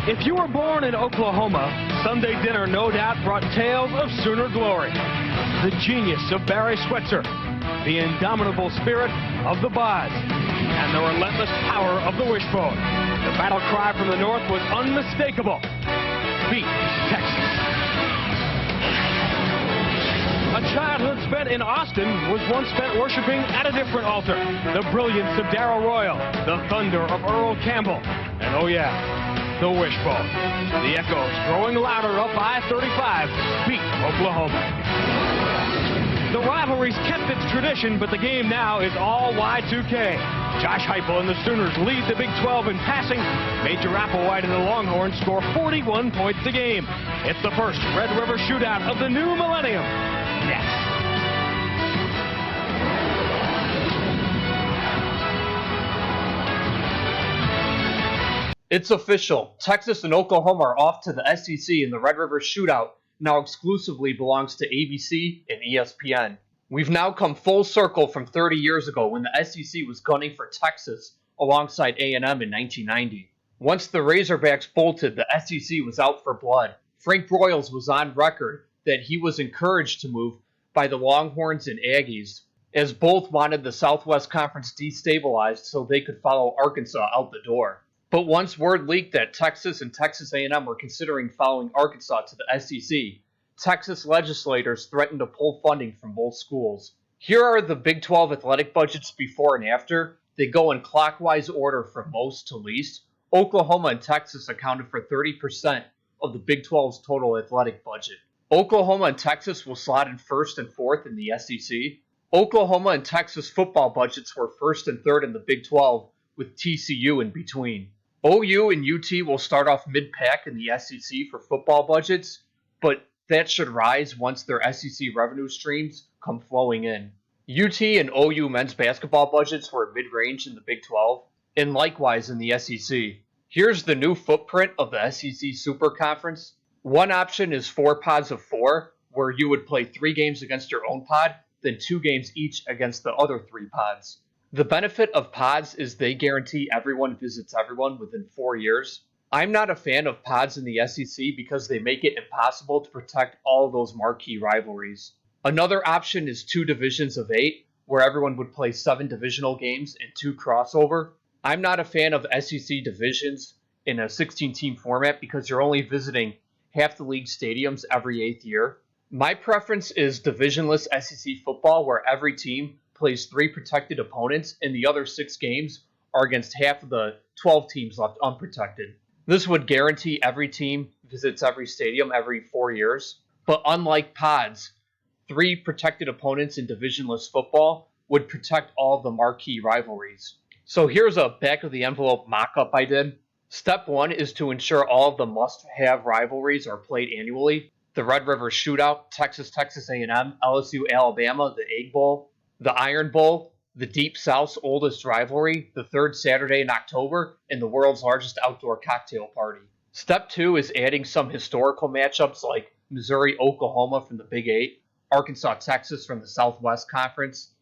If you were born in Oklahoma, Sunday dinner no doubt brought tales of Sooner glory. The genius of Barry Switzer, the indomitable spirit of the Boz, and the relentless power of the Wishbone. The battle cry from the North was unmistakable. Beat Texas. A childhood spent in Austin was once spent worshiping at a different altar. The brilliance of Darrell Royal, the thunder of Earl Campbell, and oh yeah, the Wishbone. The echoes growing louder up I-35 beat Oklahoma. The rivalry's kept its tradition, but the game now is all Y2K. Josh Heupel and the Sooners lead the Big 12 in passing. Major Applewhite and the Longhorns score 41 points a game. It's the first Red River shootout of the new millennium. Next. It's official. Texas and Oklahoma are off to the SEC, and the Red River shootout now exclusively belongs to ABC and ESPN. We've now come full circle from 30 years ago when the SEC was gunning for Texas alongside A&M in 1990. Once the Razorbacks bolted, the SEC was out for blood. Frank Broyles was on record that he was encouraged to move by the Longhorns and Aggies, as both wanted the Southwest Conference destabilized so they could follow Arkansas out the door. But once word leaked that Texas and Texas A&M were considering following Arkansas to the SEC, Texas legislators threatened to pull funding from both schools. Here are the Big 12 athletic budgets before and after. They go in clockwise order from most to least. Oklahoma and Texas accounted for 30% of the Big 12's total athletic budget. Oklahoma and Texas will slot in first and fourth in the SEC. Oklahoma and Texas football budgets were first and third in the Big 12, with TCU in between. OU and UT will start off mid-pack in the SEC for football budgets, but that should rise once their SEC revenue streams come flowing in. UT and OU men's basketball budgets were mid-range in the Big 12, and likewise in the SEC. Here's the new footprint of the SEC Super Conference. One option is 4 pods of 4, where you would play 3 games against your own pod, then 2 games each against the other 3 pods. The benefit of pods is they guarantee everyone visits everyone within 4 years. I'm not a fan of pods in the SEC because they make it impossible to protect all of those marquee rivalries. Another option is 2 divisions of 8, where everyone would play 7 divisional games and 2 crossover. I'm not a fan of SEC divisions in a 16-team format because you're only visiting half the league stadiums every 8th year. My preference is divisionless SEC football, where every team plays 3 protected opponents, and the other 6 games are against half of the 12 teams left unprotected. This would guarantee every team visits every stadium every 4 years. But unlike pods, 3 protected opponents in divisionless football would protect all of the marquee rivalries. So here's a back-of-the-envelope mock-up I did. Step 1 is to ensure all of the must-have rivalries are played annually. The Red River Shootout, Texas A&M, LSU Alabama, the Egg Bowl, the Iron Bowl, the Deep South's oldest rivalry, the 3rd Saturday in October, and the world's largest outdoor cocktail party. Step 2 is adding some historical matchups like Missouri-Oklahoma from the Big 8, Arkansas-Texas from the Southwest Conference,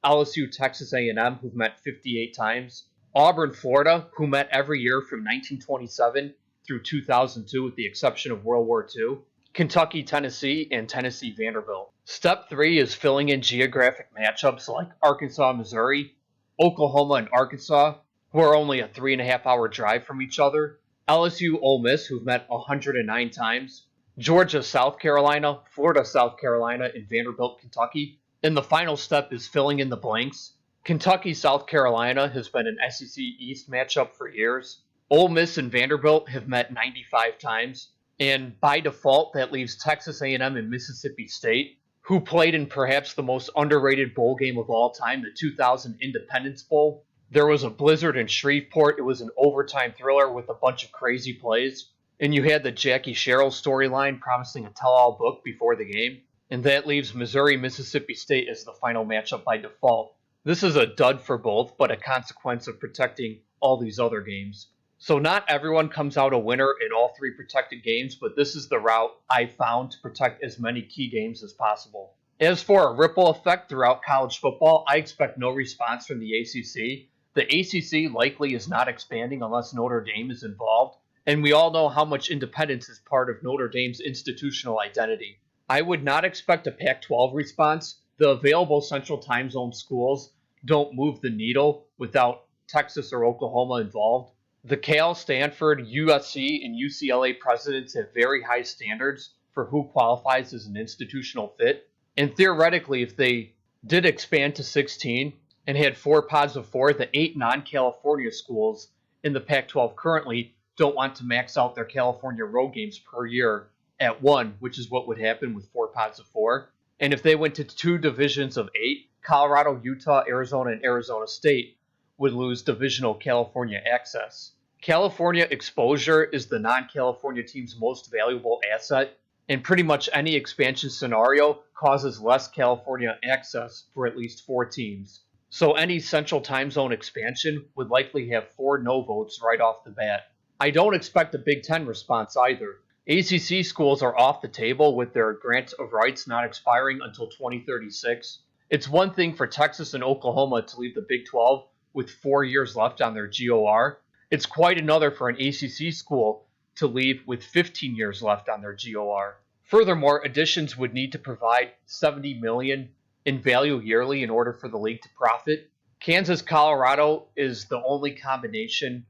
LSU-Texas A&M, who've met 58 times, Auburn-Florida, who met every year from 1927 through 2002 with the exception of World War II, Kentucky-Tennessee, and Tennessee-Vanderbilt. Step 3 is filling in geographic matchups like Arkansas-Missouri, Oklahoma and Arkansas, who are only a 3.5-hour drive from each other, LSU-Ole Miss, who've met 109 times, Georgia-South Carolina, Florida-South Carolina, and Vanderbilt-Kentucky. And the final step is filling in the blanks. Kentucky-South Carolina has been an SEC East matchup for years. Ole Miss and Vanderbilt have met 95 times. And by default, that leaves Texas A&M and Mississippi State, who played in perhaps the most underrated bowl game of all time, the 2000 Independence Bowl. There was a blizzard in Shreveport. It was an overtime thriller with a bunch of crazy plays. And you had the Jackie Sherrill storyline promising a tell-all book before the game. And that leaves Missouri-Mississippi State as the final matchup by default. This is a dud for both, but a consequence of protecting all these other games. So not everyone comes out a winner in all 3 protected games, but this is the route I found to protect as many key games as possible. As for a ripple effect throughout college football, I expect no response from the ACC. The ACC likely is not expanding unless Notre Dame is involved, and we all know how much independence is part of Notre Dame's institutional identity. I would not expect a Pac 12 response. The available Central Time Zone schools don't move the needle without Texas or Oklahoma involved. The Cal, Stanford, USC, and UCLA presidents have very high standards for who qualifies as an institutional fit. And theoretically, if they did expand to 16 and had 4 pods of 4, the 8 non-California schools in the Pac-12 currently don't want to max out their California road games per year at 1, which is what would happen with 4 pods of 4. And if they went to 2 divisions of 8, Colorado, Utah, Arizona, and Arizona State would lose divisional California access. California exposure is the non-California team's most valuable asset, and pretty much any expansion scenario causes less California access for at least 4 teams. So any Central Time Zone expansion would likely have 4 no votes right off the bat. I don't expect a Big Ten response either. ACC schools are off the table with their grant of rights not expiring until 2036. It's one thing for Texas and Oklahoma to leave the Big 12 with 4 years left on their GOR. It's quite another for an ACC school to leave with 15 years left on their GOR. Furthermore, additions would need to provide $70 million in value yearly in order for the league to profit. Kansas-Colorado is the only combination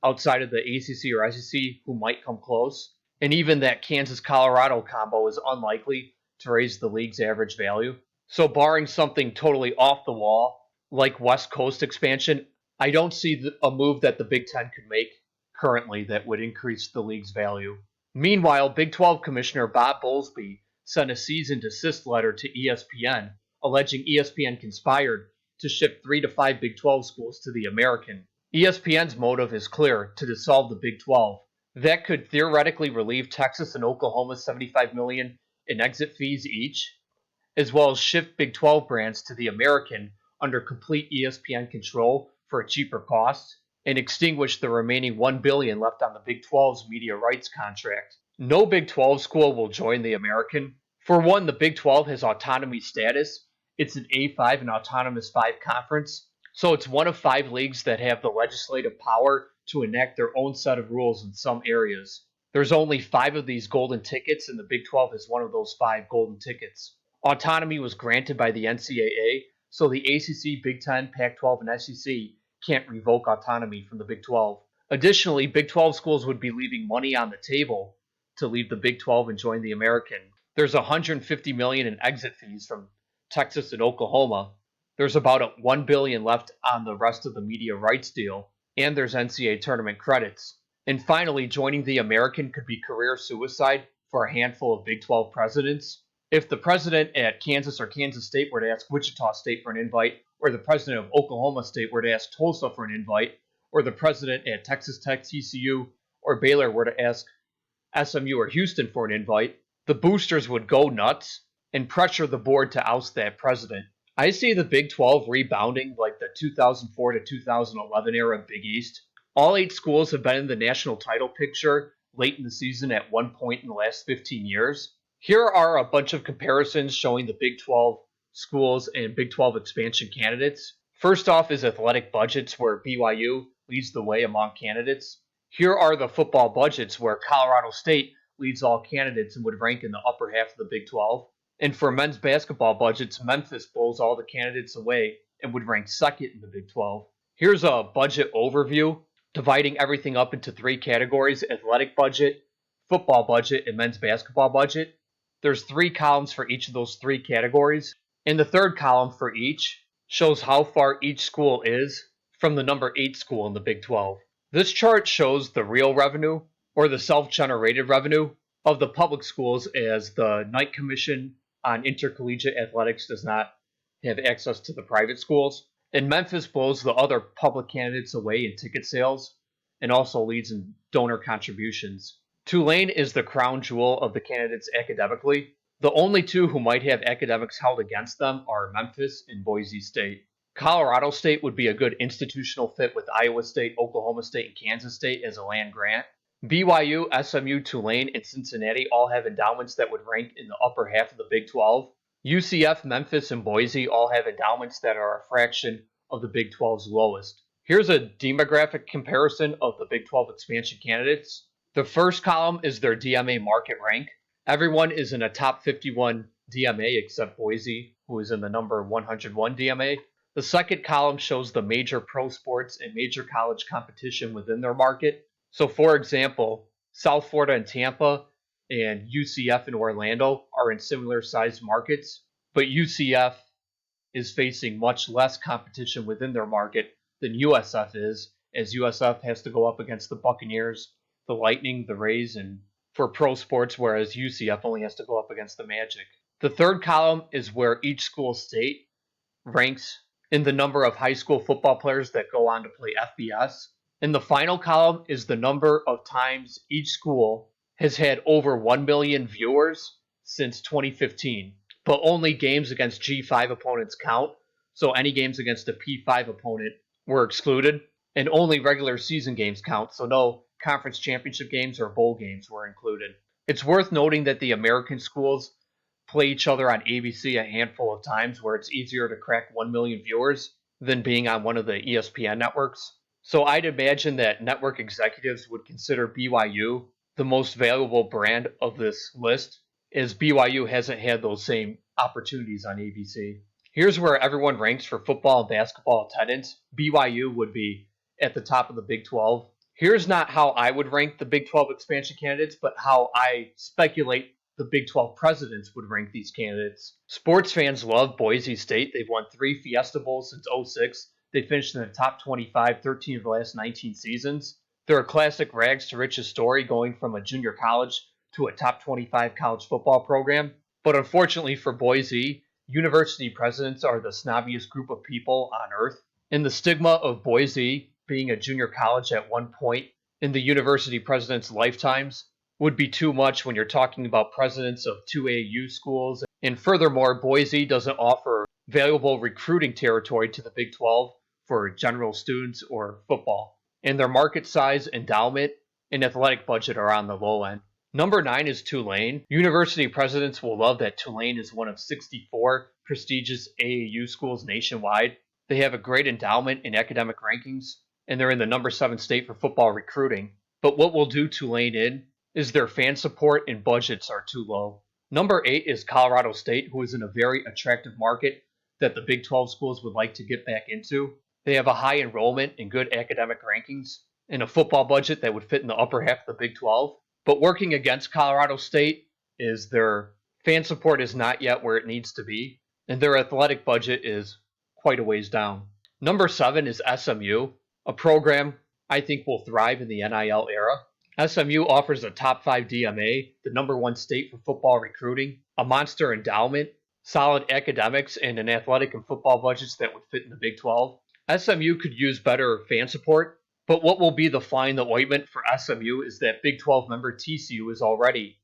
outside of the ACC or SEC who might come close. And even that Kansas-Colorado combo is unlikely to raise the league's average value. So barring something totally off the wall, like West Coast expansion, I don't see a move that the Big Ten could make currently that would increase the league's value. Meanwhile, Big 12 Commissioner Bob Bowlesby sent a cease and desist letter to ESPN, alleging ESPN conspired to ship 3 to 5 Big 12 schools to the American. ESPN's motive is clear: to dissolve the Big 12. That could theoretically relieve Texas and Oklahoma $75 million in exit fees each, as well as shift Big 12 brands to the American under complete ESPN control for a cheaper cost, and extinguish the remaining $1 billion left on the Big 12's media rights contract. No Big 12 school will join the American. For one, the Big 12 has autonomy status. It's an A5 and autonomous 5 conference, so it's one of 5 leagues that have the legislative power to enact their own set of rules in some areas. There's only 5 of these golden tickets, and the Big 12 is one of those 5 golden tickets. Autonomy was granted by the NCAA, so the ACC, Big 10, Pac-12, and SEC can't revoke autonomy from the Big 12. Additionally, Big 12 schools would be leaving money on the table to leave the Big 12 and join the American. There's $150 million in exit fees from Texas and Oklahoma. There's about $1 billion left on the rest of the media rights deal, and there's NCAA tournament credits. And finally, joining the American could be career suicide for a handful of Big 12 presidents. If the president at Kansas or Kansas State were to ask Wichita State for an invite, or the president of Oklahoma State were to ask Tulsa for an invite, or the president at Texas Tech, TCU, or Baylor were to ask SMU or Houston for an invite, the boosters would go nuts and pressure the board to oust that president. I see the Big 12 rebounding like the 2004 to 2011 era Big East. All 8 schools have been in the national title picture late in the season at one point in the last 15 years. Here are a bunch of comparisons showing the Big 12 schools and Big 12 expansion candidates. First off is athletic budgets, where BYU leads the way among candidates. Here are the football budgets, where Colorado State leads all candidates and would rank in the upper half of the Big 12. And for men's basketball budgets, Memphis blows all the candidates away and would rank second in the Big 12. Here's a budget overview, dividing everything up into 3 categories: athletic budget, football budget, and men's basketball budget. There's 3 columns for each of those 3 categories, and the 3rd column for each shows how far each school is from the number 8 school in the Big 12. This chart shows the real revenue, or the self-generated revenue, of the public schools, as the Knight Commission on Intercollegiate Athletics does not have access to the private schools. And Memphis blows the other public candidates away in ticket sales and also leads in donor contributions. Tulane is the crown jewel of the candidates academically. The only 2 who might have academics held against them are Memphis and Boise State. Colorado State would be a good institutional fit with Iowa State, Oklahoma State, and Kansas State as a land grant. BYU, SMU, Tulane, and Cincinnati all have endowments that would rank in the upper half of the Big 12. UCF, Memphis, and Boise all have endowments that are a fraction of the Big 12's lowest. Here's a demographic comparison of the Big 12 expansion candidates. The first column is their DMA market rank. Everyone is in a top 51 DMA except Boise, who is in the number 101 DMA. The second column shows the major pro sports and major college competition within their market. So, for example, South Florida and Tampa and UCF and Orlando are in similar sized markets, but UCF is facing much less competition within their market than USF is, as USF has to go up against the Buccaneers, the Lightning, the Rays, and for pro sports, whereas UCF only has to go up against the Magic. The third column is where each school state ranks in the number of high school football players that go on to play FBS. And the final column is the number of times each school has had over 1 million viewers since 2015. But only games against G5 opponents count, so any games against a P5 opponent were excluded, and only regular season games count, so no conference championship games or bowl games were included. It's worth noting that the American schools play each other on ABC a handful of times, where it's easier to crack 1 million viewers than being on one of the ESPN networks. So I'd imagine that network executives would consider BYU the most valuable brand of this list, as BYU hasn't had those same opportunities on ABC. Here's where everyone ranks for football and basketball attendance. BYU would be at the top of the Big 12. Here's not how I would rank the Big 12 expansion candidates, but how I speculate the Big 12 presidents would rank these candidates. Sports fans love Boise State. They've won 3 Fiesta Bowls since '06. They finished in the top 25 13 of the last 19 seasons. They're a classic rags to riches story, going from a junior college to a top 25 college football program. But unfortunately for Boise, university presidents are the snobbiest group of people on earth. And the stigma of Boise being a junior college at one point in the university president's lifetimes would be too much when you're talking about presidents of 2AU schools. And furthermore, Boise doesn't offer valuable recruiting territory to the Big 12 for general students or football. And their market size, endowment, and athletic budget are on the low end. Number 9 is Tulane. University presidents will love that Tulane is one of 64 prestigious AAU schools nationwide. They have a great endowment in academic rankings, and they're in the number 7 state for football recruiting. But what will do Tulane in is their fan support and budgets are too low. Number 8 is Colorado State, who is in a very attractive market that the Big 12 schools would like to get back into. They have a high enrollment and good academic rankings, and a football budget that would fit in the upper half of the Big 12. But working against Colorado State is their fan support is not yet where it needs to be, and their athletic budget is quite a ways down. Number 7 is SMU, a program I think will thrive in the NIL era. SMU offers a top 5 DMA, the number 1 state for football recruiting, a monster endowment, solid academics, and an athletic and football budgets that would fit in the Big 12. SMU could use better fan support, but what will be the fly in the ointment for SMU is that Big 12 member TCU is already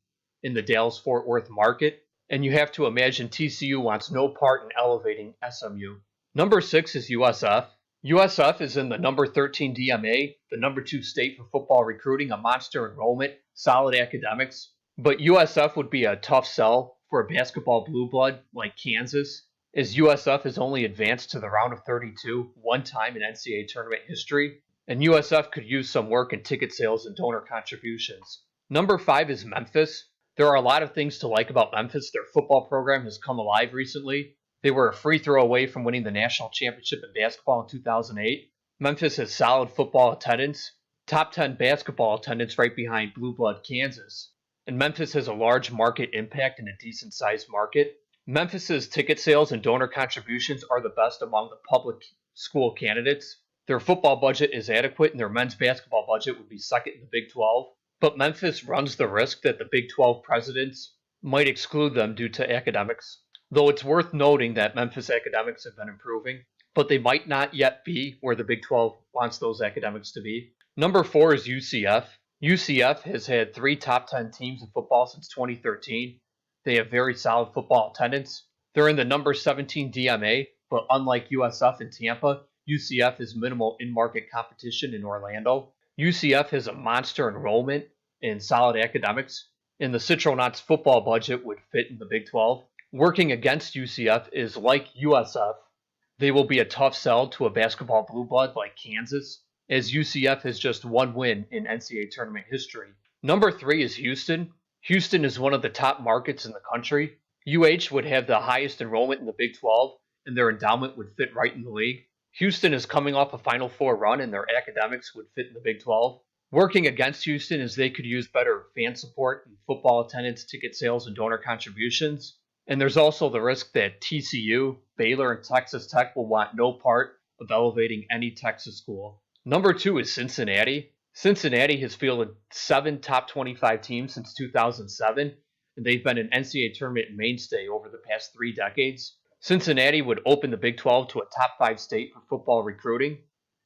in the Dallas-Fort Worth market, and you have to imagine TCU wants no part in elevating SMU. Number 6 is USF. USF is in the number 13 DMA, the number 2 state for football recruiting, a monster enrollment, solid academics, but USF would be a tough sell for a basketball blue blood like Kansas, as USF has only advanced to the round of 32 one time in NCAA tournament history, and USF could use some work in ticket sales and donor contributions. Number 5 is Memphis. There are a lot of things to like about Memphis. Their football program has come alive recently. They were a free throw away from winning the national championship in basketball in 2008. Memphis has solid football attendance, top 10 basketball attendance right behind blue blood Kansas. And Memphis has a large market impact in a decent sized market. Memphis's ticket sales and donor contributions are the best among the public school candidates. Their football budget is adequate, and their men's basketball budget would be second in the Big 12. But Memphis runs the risk that the Big 12 presidents might exclude them due to academics. Though it's worth noting that Memphis academics have been improving, but they might not yet be where the Big 12 wants those academics to be. Number 4 is UCF. UCF has had 3 top 10 teams in football since 2013. They have very solid football attendance. They're in the number 17 DMA, but unlike USF and Tampa, UCF has minimal in-market competition in Orlando. UCF has a monster enrollment and solid academics, and the Citronauts football budget would fit in the Big 12. Working against UCF is like USF. They will be a tough sell to a basketball blue blood like Kansas, as UCF has just 1 win in NCAA tournament history. Number 3 is Houston. Houston is one of the top markets in the country. UH would have the highest enrollment in the Big 12, and their endowment would fit right in the league. Houston is coming off a Final Four run, and their academics would fit in the Big 12. Working against Houston is they could use better fan support and football attendance, ticket sales, and donor contributions. And there's also the risk that TCU, Baylor, and Texas Tech will want no part of elevating any Texas school. Number 2 is Cincinnati. Cincinnati has fielded 7 top 25 teams since 2007, and they've been an NCAA tournament mainstay over the past 3 decades. Cincinnati would open the Big 12 to a top 5 state for football recruiting.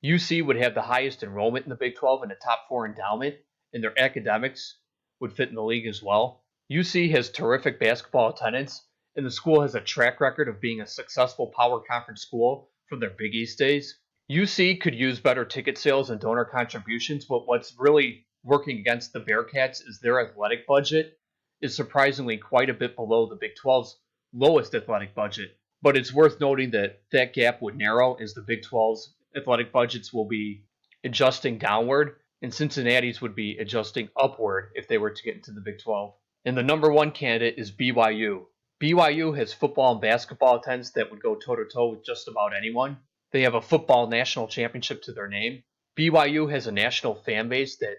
UC would have the highest enrollment in the Big 12 and a top 4 endowment, and their academics would fit in the league as well. UC has terrific basketball attendance, and the school has a track record of being a successful power conference school from their Big East days. UC could use better ticket sales and donor contributions, but what's really working against the Bearcats is their athletic budget is surprisingly quite a bit below the Big 12's lowest athletic budget. But it's worth noting that that gap would narrow as the Big 12's athletic budgets will be adjusting downward, and Cincinnati's would be adjusting upward if they were to get into the Big 12. And the number 1 candidate is BYU. BYU has football and basketball attendance that would go toe-to-toe with just about anyone. They have a football national championship to their name. BYU has a national fan base that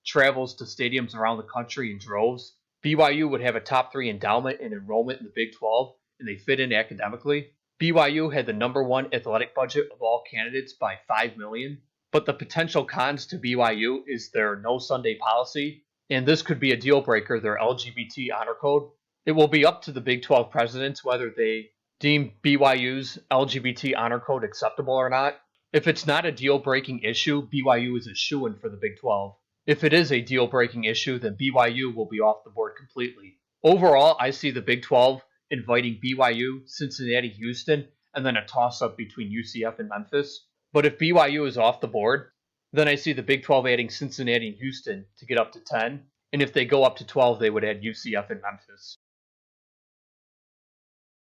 travels to stadiums around the country in droves. BYU would have a top 3 endowment and enrollment in the Big 12, and they fit in academically. BYU had the number 1 athletic budget of all candidates by $5 million, but the potential cons to BYU is their no Sunday policy, and this could be a deal breaker, their LGBT honor code. It will be up to the Big 12 presidents whether they deem BYU's LGBT honor code acceptable or not. If it's not a deal-breaking issue, BYU is a shoo-in for the Big 12. If it is a deal-breaking issue, then BYU will be off the board completely. Overall, I see the Big 12 inviting BYU, Cincinnati, Houston, and then a toss-up between UCF and Memphis. But if BYU is off the board, then I see the Big 12 adding Cincinnati and Houston to get up to 10. And if they go up to 12, they would add UCF and Memphis.